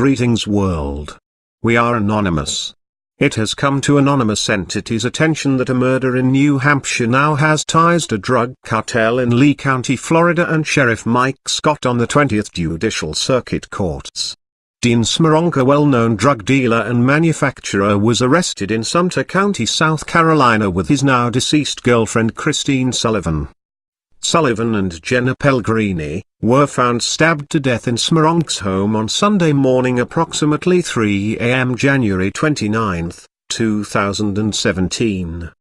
Greetings world. We are anonymous. It has come to anonymous entity's attention that a murder in New Hampshire now has ties to drug cartel in Lee County, Florida, and Sheriff Mike Scott on the 20th Judicial Circuit Courts. Dean Smoronk, a well-known drug dealer and manufacturer, was arrested in Sumter County, South Carolina with his now deceased girlfriend Christine Sullivan. Sullivan and Jenna Pellegrini were found stabbed to death in Smoronk's home on Sunday morning approximately 3 a.m. January 29, 2017.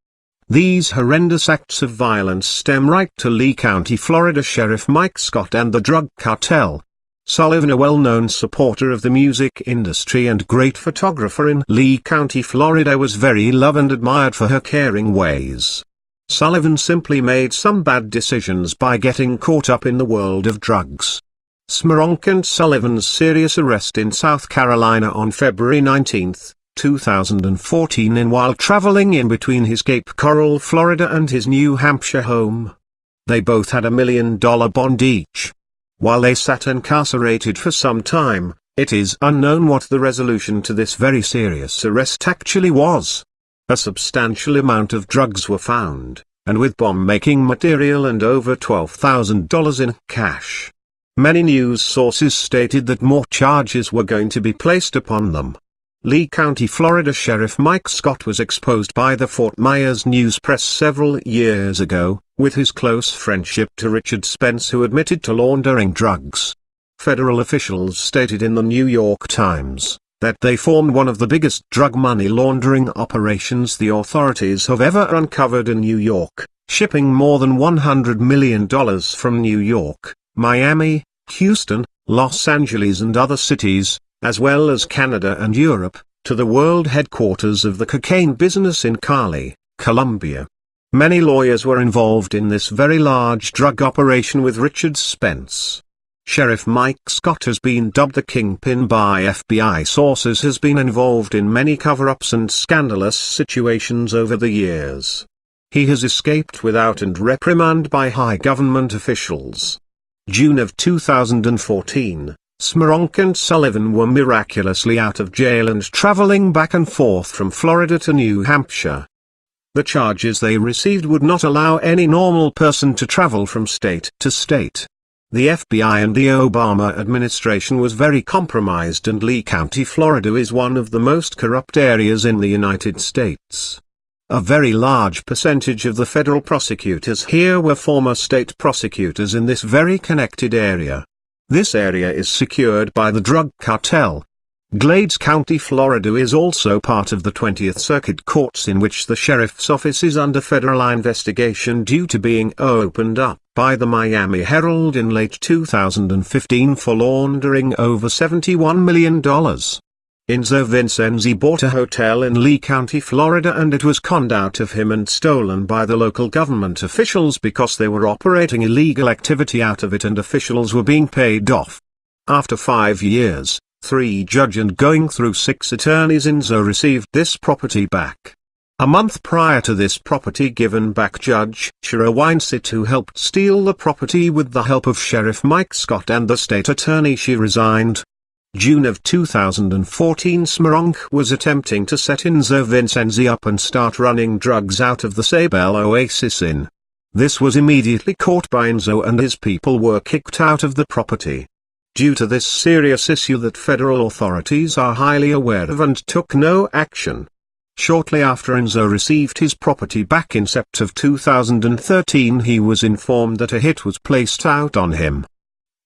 These horrendous acts of violence stem right to Lee County, Florida Sheriff Mike Scott and the drug cartel. Sullivan, a well-known supporter of the music industry and great photographer in Lee County, Florida, was very loved and admired for her caring ways. Sullivan simply made some bad decisions by getting caught up in the world of drugs. Smoronk and Sullivan's serious arrest in South Carolina on February 19, 2014 while traveling in between his Cape Coral, Florida and his New Hampshire home. They both had $1 million bond each. While they sat incarcerated for some time, it is unknown what the resolution to this very serious arrest actually was. A substantial amount of drugs were found, and with bomb-making material and over $12,000 in cash. Many news sources stated that more charges were going to be placed upon them. Lee County, Florida Sheriff Mike Scott was exposed by the Fort Myers News Press several years ago, with his close friendship to Richard Spence, who admitted to laundering drugs. Federal officials stated in the New York Times that they formed one of the biggest drug money laundering operations the authorities have ever uncovered in New York, shipping more than $100 million from New York, Miami, Houston, Los Angeles and other cities, as well as Canada and Europe, to the world headquarters of the cocaine business in Cali, Colombia. Many lawyers were involved in this very large drug operation with Richard Spence. Sheriff Mike Scott has been dubbed the kingpin by FBI sources, has been involved in many cover-ups and scandalous situations over the years. He has escaped without and reprimand by high government officials. June of 2014. Smoronk and Sullivan were miraculously out of jail and traveling back and forth from Florida to New Hampshire. The charges they received would not allow any normal person to travel from state to state. The FBI and the Obama administration was very compromised, and Lee County, Florida is one of the most corrupt areas in the United States. A very large percentage of the federal prosecutors here were former state prosecutors in this very connected area. This area is secured by the drug cartel. Glades County, Florida is also part of the 20th Circuit Courts, in which the sheriff's office is under federal investigation due to being opened up by the Miami Herald in late 2015 for laundering over $71 million. Enzo Vincenzi bought a hotel in Lee County, Florida, and it was conned out of him and stolen by the local government officials because they were operating illegal activity out of it and officials were being paid off. After 5 years, 3 judges and going through 6 attorneys, Enzo received this property back. A month prior to this property given back, Judge Shira Weinsit, who helped steal the property with the help of Sheriff Mike Scott and the state attorney, she resigned. June of 2014, Smoronk was attempting to set Enzo Vincenzi up and start running drugs out of the Sabel Oasis Inn. This was immediately caught by Enzo and his people were kicked out of the property. Due to this serious issue that federal authorities are highly aware of and took no action. Shortly after Enzo received his property back in September of 2013, he was informed that a hit was placed out on him.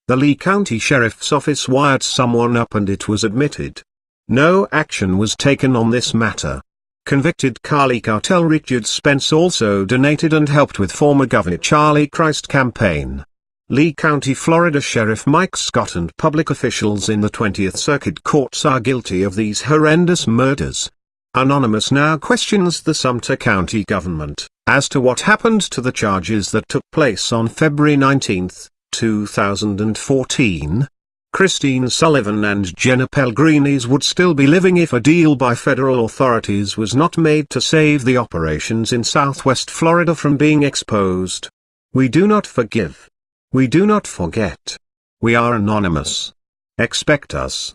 The Lee County Sheriff's Office wired someone up and it was admitted. No action was taken on this matter. Convicted Cali cartel Richard Spence also donated and helped with former Governor Charlie Crist campaign. Lee County, Florida Sheriff Mike Scott and public officials in the 20th Circuit Courts are guilty of these horrendous murders. Anonymous now questions the Sumter County government as to what happened to the charges that took place on February 19, 2014. Christine Sullivan and Jenna Pellegrini would still be living if a deal by federal authorities was not made to save the operations in Southwest Florida from being exposed. We do not forgive. We do not forget. We are anonymous. Expect us.